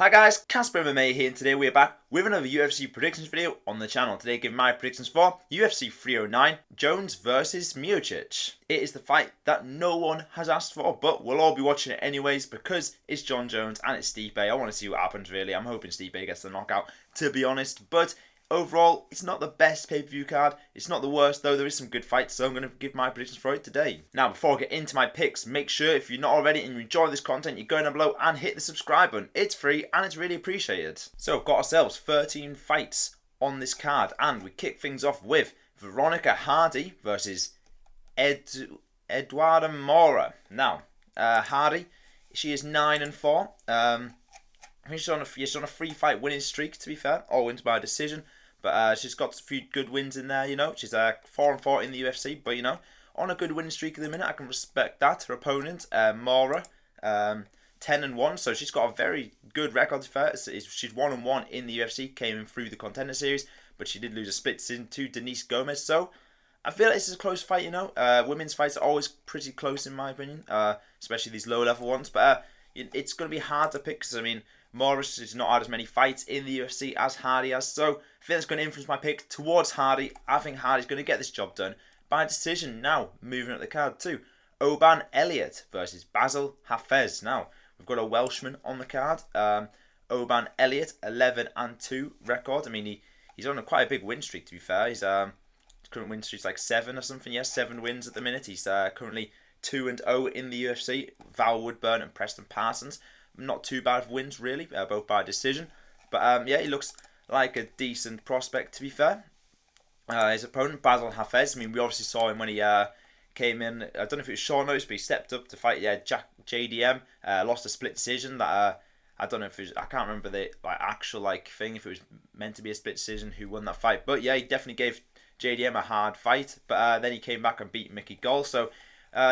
Hi guys, Casper MMA here, and today we're back with another UFC predictions video on the channel. Today giving my predictions for UFC 309, Jones versus Miocic. It is the fight that no one has asked for, but we'll all be watching it anyways because it's Jon Jones and it's Stipe. I want to see what happens really. I'm hoping Stipe gets the knockout, to be honest, but overall, it's not the best pay-per-view card. It's not the worst, though. There is some good fights, so I'm going to give my predictions for it today. Now, before I get into my picks, make sure if you're not already and you enjoy this content, you go down below and hit the subscribe button. It's free and it's really appreciated. So, we've got ourselves 13 fights on this card, and we kick things off with Veronica Hardy versus Eduarda Moura. Now, Hardy, she is 9-4. I think she's on a 3-fight winning streak, to be fair, all wins by decision. But she's got a few good wins in there, you know. She's 4-4 in the UFC, but, you know, on a good winning streak at the minute. I can respect that. Her opponent, Moura, 10-1, so she's got a very good record. She's 1-1 in the UFC, came in through the Contender Series, but she did lose a split decision to Diniz Gomez. So I feel like this is a close fight, you know. Women's fights are always pretty close, in my opinion, especially these low-level ones. But it's going to be hard to pick because, I mean, Morris has not had as many fights in the UFC as Hardy has, so I think that's going to influence my pick towards Hardy. I think Hardy's going to get this job done by decision. Now, moving up the card to Oban Elliott versus Basil Hafez. Now, we've got a Welshman on the card. Oban Elliott, 11-2 record. I mean, he's on quite a big win streak, to be fair. His current win streak's like 7 or something. Yes, 7 wins at the minute. He's currently 2-0 in the UFC. Val Woodburn and Preston Parsons. Not too bad of wins, really, both by decision. But, yeah, he looks like a decent prospect, to be fair. His opponent, Basil Hafez, I mean, we obviously saw him when he came in. I don't know if it was short notice, but he stepped up to fight JDM. Lost a split decision. That I don't know if it was, I can't remember the actual thing, if it was meant to be a split decision, who won that fight. But, yeah, he definitely gave JDM a hard fight. But then he came back and beat Gall. So,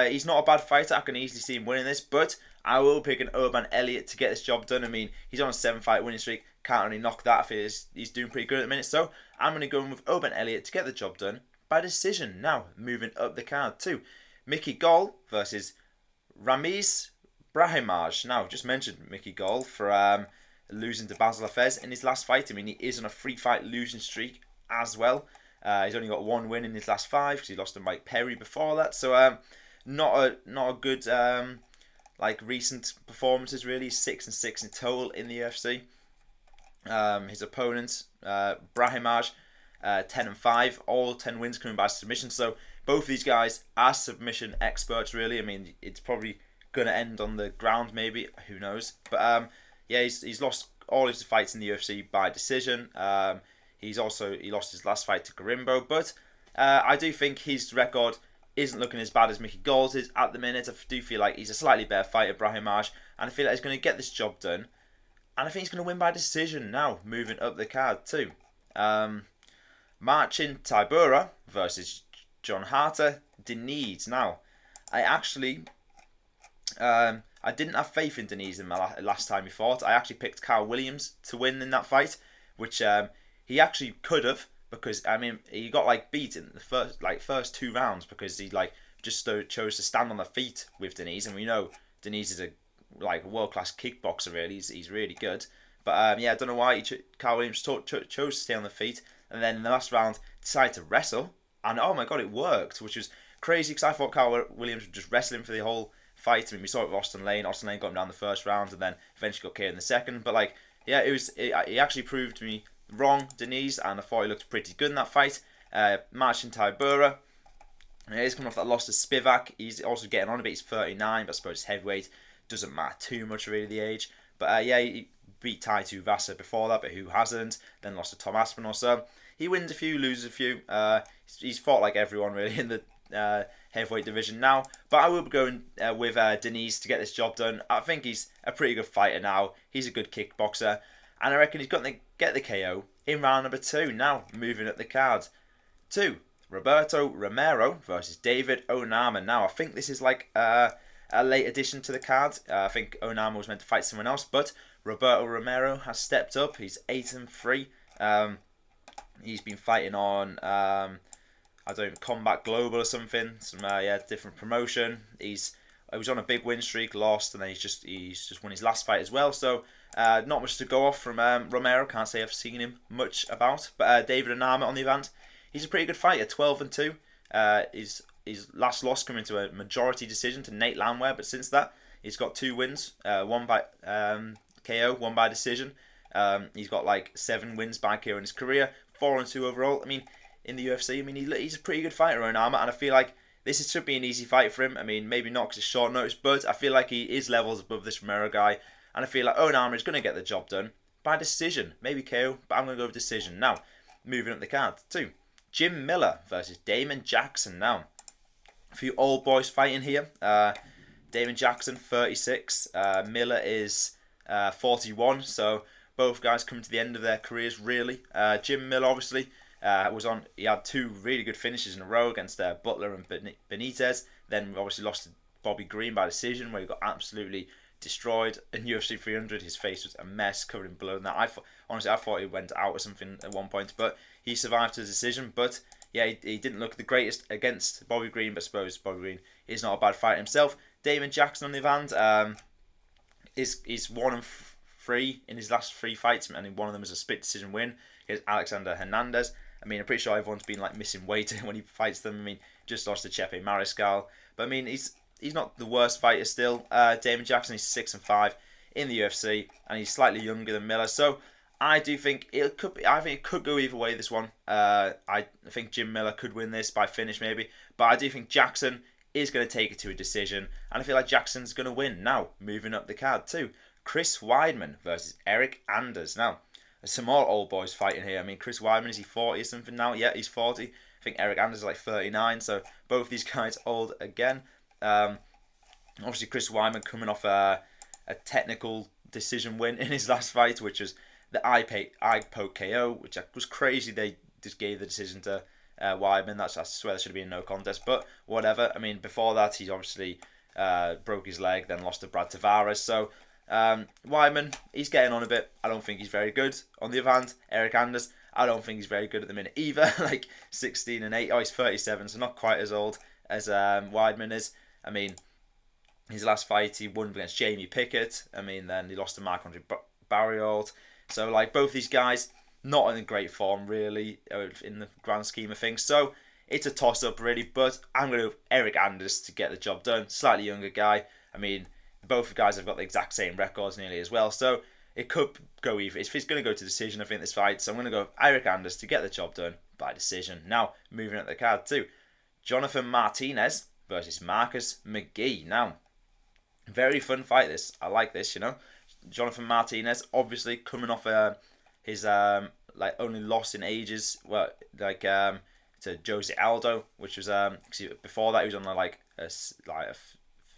he's not a bad fighter. I can easily see him winning this, but I will pick an Oban Elliott to get this job done. I mean, he's on a 7-fight winning streak. Can't really knock that if he's doing pretty good at the minute. So I'm going to go in with Oban Elliott to get the job done by decision. Now, moving up the card to Gall versus Ramiz Brahimaj. Now, just mentioned Gall for losing to Basil Hafez in his last fight. I mean, he is on a 3-fight losing streak as well. He's only got 1 win in his last 5 because he lost to Mike Perry before that. So not a good recent performances really. 6-6 in total in the UFC. His opponents, Brahimaj, 10-5, all 10 wins coming by submission. So both of these guys are submission experts really. I mean, it's probably gonna end on the ground maybe. Who knows? But yeah, he's lost all his fights in the UFC by decision. He lost his last fight to Garimbo, but I do think his record isn't looking as bad as Gall's is at the minute. I do feel like he's a slightly better fighter, Brahimaj, and I feel like he's going to get this job done. And I think he's going to win by decision now, moving up the card too. Marcin Tybura versus John Harter, Diniz. Now, I actually, I didn't have faith in Diniz in my last time he fought. I actually picked Carl Williams to win in that fight, which he actually could have, because I mean he got beat in the first 2 rounds because he just chose to stand on the feet with Diniz, and we know Diniz is a world-class kickboxer really. He's really good, but yeah, I don't know why Carl Williams chose to stay on the feet, and then in the last round decided to wrestle, and oh my god, it worked, which was crazy because I thought Carl Williams would just wrestle him for the whole fight. I mean, we saw it with Austin Lane. Austin Lane got him down the first round and then eventually got KO'd in the second, but yeah, he actually proved me wrong, Diniz, and I thought he looked pretty good in that fight. Marcin Tybura, he's coming off that loss to Spivak. He's also getting on a bit. He's 39, but I suppose heavyweight doesn't matter too much really, the age. But yeah, he beat Tai Tuivasa before that, but who hasn't? Then lost to Tom Aspinall. So he wins a few, loses a few. He's fought like everyone really in the heavyweight division now. But I will be going with Diniz to get this job done. I think he's a pretty good fighter now. He's a good kickboxer, and I reckon he's got to get the KO in round number 2. Now, moving up the card to Roberto Romero versus David Onama. Now, I think this is a late addition to the card. I think Onama was meant to fight someone else, but Roberto Romero has stepped up. He's 8-3. He's been fighting on, I don't know, Combat Global or something. Some different promotion. He was on a big win streak, lost, and then he's just won his last fight as well. So Not much to go off from Romero. Can't say I've seen him much about. But David Onama on the event, he's a pretty good fighter. 12-2. His last loss coming to a majority decision to Nate Landwehr. But since that, he's got 2 wins. One by KO, one by decision. He's got like 7 wins by KO in his career. 4-2 overall. I mean, in the UFC, I mean, he's a pretty good fighter, Onama, and I feel like this should be an easy fight for him. I mean, maybe not because it's short notice, but I feel like he is levels above this Romero guy, and I feel like Onama is going to get the job done by decision. Maybe KO, but I'm going to go with decision. Now, moving up the card, 2. Jim Miller versus Damon Jackson. Now, a few old boys fighting here. Damon Jackson, 36. Miller is 41, so both guys coming to the end of their careers, really. Jim Miller, obviously, he had 2 really good finishes in a row against Butler and Benitez. Then obviously lost to Bobby Green by decision, where he got absolutely destroyed. In UFC 300, his face was a mess, covered in blood. Now, I thought he went out or something at one point, but he survived the decision. But yeah, he didn't look the greatest against Bobby Green, but I suppose Bobby Green is not a bad fighter himself. Damon Jackson on the other hand, is 1-3 in his last 3 fights, and one of them was a split decision win against Alexander Hernandez. I mean, I'm pretty sure everyone's been like missing weight when he fights them. I mean, just lost to Stipe Miocic, but I mean, he's not the worst fighter still. Damon Jackson is 6-5 in the UFC, and he's slightly younger than Miller. So I do think it could go either way. This one, I think Jim Miller could win this by finish maybe, but I do think Jackson is going to take it to a decision, and I feel like Jackson's going to win. Now, moving up the card too, Chris Weidman versus Eryk Anders. Now, there's some more old boys fighting here. I mean, Chris Weidman, is he 40 or something now? Yeah, he's 40. I think Eryk Anders is like 39, so both these guys old again. Obviously, Chris Weidman coming off a technical decision win in his last fight, which was the eye poke KO, which was crazy. They just gave the decision to Weidman. I swear there should have been no contest, but whatever. I mean, before that, he's obviously broke his leg, then lost to Brad Tavares. So Weidman, he's getting on a bit. I don't think he's very good. On the other hand, Eryk Anders, I don't think he's very good at the minute either. Like 16-8. Oh, he's 37, so not quite as old as Weidman is. I mean, his last fight he won against Jamie Pickett. I mean, then he lost to Marc-Andre Barriault. So like both these guys, not in great form really in the grand scheme of things. So it's a toss up really. But I'm going to Eryk Anders to get the job done. Slightly younger guy. I mean, both guys have got the exact same records nearly as well. So it could go either. If it's going to go to decision, I think this fight. So I'm going to go Eryk Anders to get the job done by decision. Now moving up the card too, Jonathan Martinez versus Marcus McGhee. Now, very fun fight this. I like this, you know. Jonathan Martinez, obviously coming off his like only loss in ages, well, like to Jose Aldo, which was before that he was on like a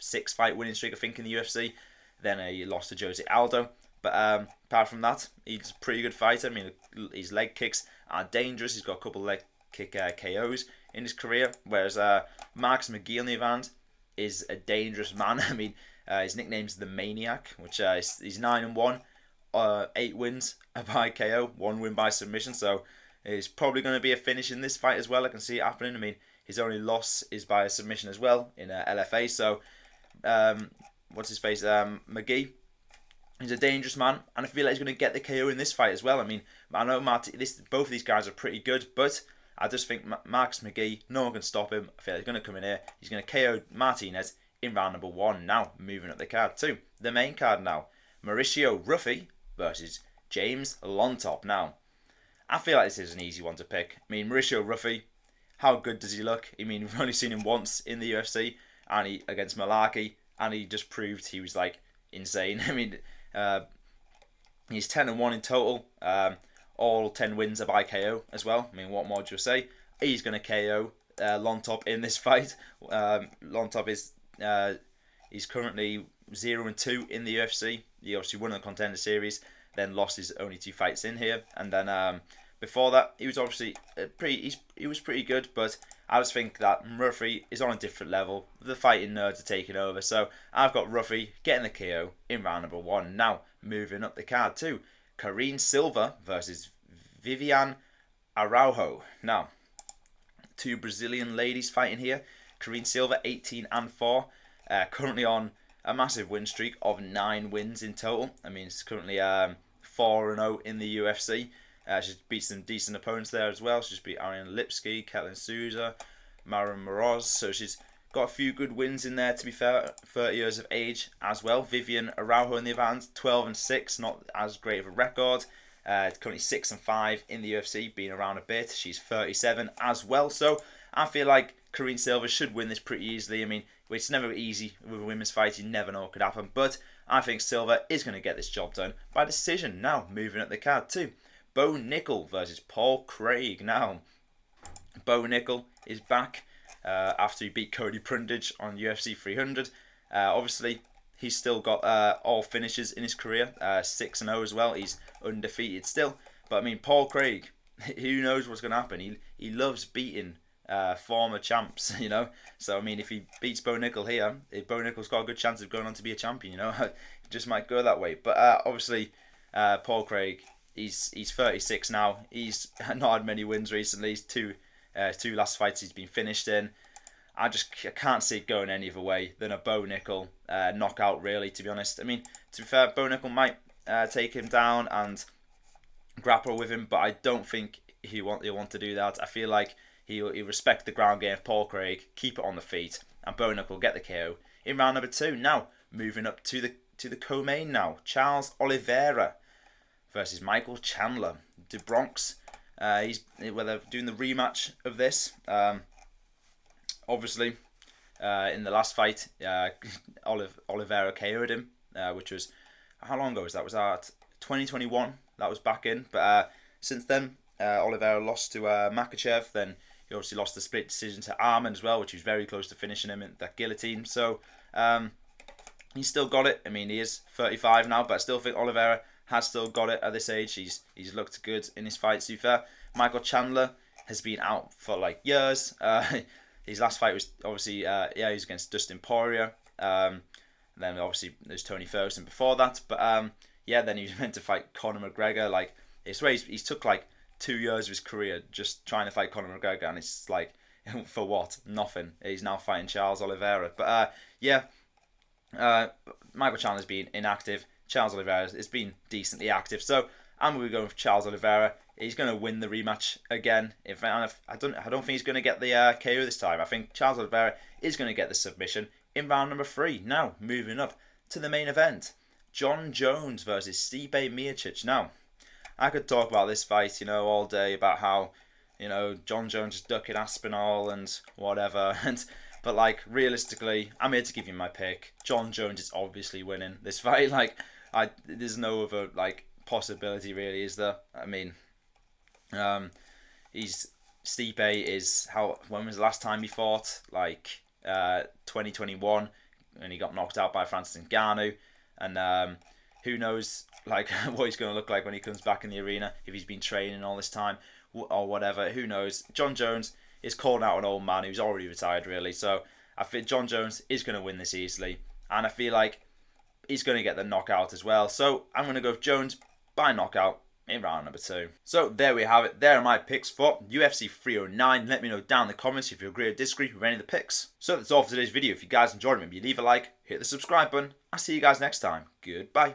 6-fight winning streak, I think, in the UFC. Then he lost to Jose Aldo. But apart from that, he's a pretty good fighter. I mean, his leg kicks are dangerous. He's got a couple of leg kick KOs in his career. Whereas Marcus McGhee on the other hand is a dangerous man. I mean, his nickname's the Maniac, which he's 9-1, 8 wins by KO, 1 win by submission. So it's probably going to be a finish in this fight as well. I can see it happening. I mean, his only loss is by a submission as well in LFA. So what's his face? McGhee. He's a dangerous man, and I feel like he's going to get the KO in this fight as well. I mean, I know both of these guys are pretty good, but I just think Marcus McGhee, no one can stop him. I feel like he's going to come in here. He's going to KO Martinez in round number 1. Now, moving up the card too. The main card now. Mauricio Ruffy versus James Llontop. Now, I feel like this is an easy one to pick. I mean, Mauricio Ruffy, how good does he look? I mean, we've only seen him once in the UFC, and he against Malarkey, and he just proved he was like insane. I mean, he's 10-1 in total. All 10 wins are by KO as well. I mean, what more do you say? He's going to KO Llontop in this fight. Llontop is he's currently 0-2 in the UFC. He obviously won the Contender Series, then lost his only 2 fights in here, and then before that he was obviously he was pretty good. But I just think that Ruffy is on a different level. The fighting nerds are taking over, so I've got Ruffy getting the KO in round number 1. Now moving up the card too, Karine Silva versus Viviane Araujo. Now, 2 Brazilian ladies fighting here. Karine Silva, 18-4, currently on a massive win streak of 9 wins in total. I mean, it's currently 4-0 in the UFC. She's beat some decent opponents there as well. She's beat Ariane Lipski, Katlyn Souza, Mara Moroz. So she's got a few good wins in there, to be fair. 30 years of age as well. Viviane Araujo in the advance, 12-6, not as great of a record. Currently 6-5 in the UFC, being around a bit. She's 37 as well. So I feel like Karine Silva should win this pretty easily. I mean, it's never easy with a women's fight. You never know what could happen. But I think Silva is going to get this job done by decision. Now, moving up the card too. Bo Nickal versus Paul Craig. Now, Bo Nickal is back after he beat Cody Prundage on UFC 300. Obviously, he's still got all finishes in his career. 6-0 as well. He's undefeated still. But I mean, Paul Craig, who knows what's going to happen? He loves beating former champs, you know. So I mean, if he beats Bo Nickal here, Bo Nickal's got a good chance of going on to be a champion, you know. It just might go that way. But obviously, Paul Craig, he's 36 now. He's not had many wins recently. He's two last fights he's been finished in. I can't see it going any other way than a Bo Nickal knockout, really, to be honest. I mean, to be fair, Bo Nickal might take him down and grapple with him, but I don't think he'll want to do that. I feel like he'll respect the ground game of Paul Craig, keep it on the feet, and Bo Nickal get the KO in round number 2. Now, moving up to the co-main now. Charles Oliveira versus Michael Chandler. The Bronx. They're doing the rematch of this. Obviously, in the last fight, Oliveira KO'd him, which was, how long ago was that? Was that 2021? That was back in. But since then, Oliveira lost to Makhachev. Then he obviously lost the split decision to Arman as well, which was very close to finishing him in that guillotine. So he's still got it. I mean, he is 35 now, but I still think Oliveira has still got it at this age. He's looked good in his fights, to be fair. Michael Chandler has been out for like years. His last fight was obviously, he was against Dustin Poirier. And then obviously there's Tony Ferguson before that. But then he was meant to fight Conor McGregor. Like, it's where he's took like 2 years of his career just trying to fight Conor McGregor, and it's like, for what? Nothing. He's now fighting Charles Oliveira. But Michael Chandler's been inactive. Charles Oliveira has been decently active. So I'm going to go with Charles Oliveira. He's going to win the rematch again. I don't think he's going to get the KO this time. I think Charles Oliveira is going to get the submission in round number 3. Now, moving up to the main event. Jon Jones versus Stipe Miocic. Now, I could talk about this fight, all day about how, Jon Jones is ducking Aspinall and whatever. But, like, realistically, I'm here to give you my pick. Jon Jones is obviously winning this fight. Like, there's no other, like, possibility, really, is there? I mean, Stipe is, when was the last time he fought? Like, 2021, and he got knocked out by Francis Ngannou. And who knows, like, what he's going to look like when he comes back in the arena, if he's been training all this time or whatever. Who knows? Jon Jones is calling out an old man who's already retired, really. So I think Jon Jones is going to win this easily. And I feel like he's going to get the knockout as well. So I'm going to go with Jones by knockout in round number 2. So there we have it. There are my picks for UFC 309. Let me know down in the comments if you agree or disagree with any of the picks. So that's all for today's video. If you guys enjoyed it, maybe leave a like, hit the subscribe button. I'll see you guys next time. Goodbye.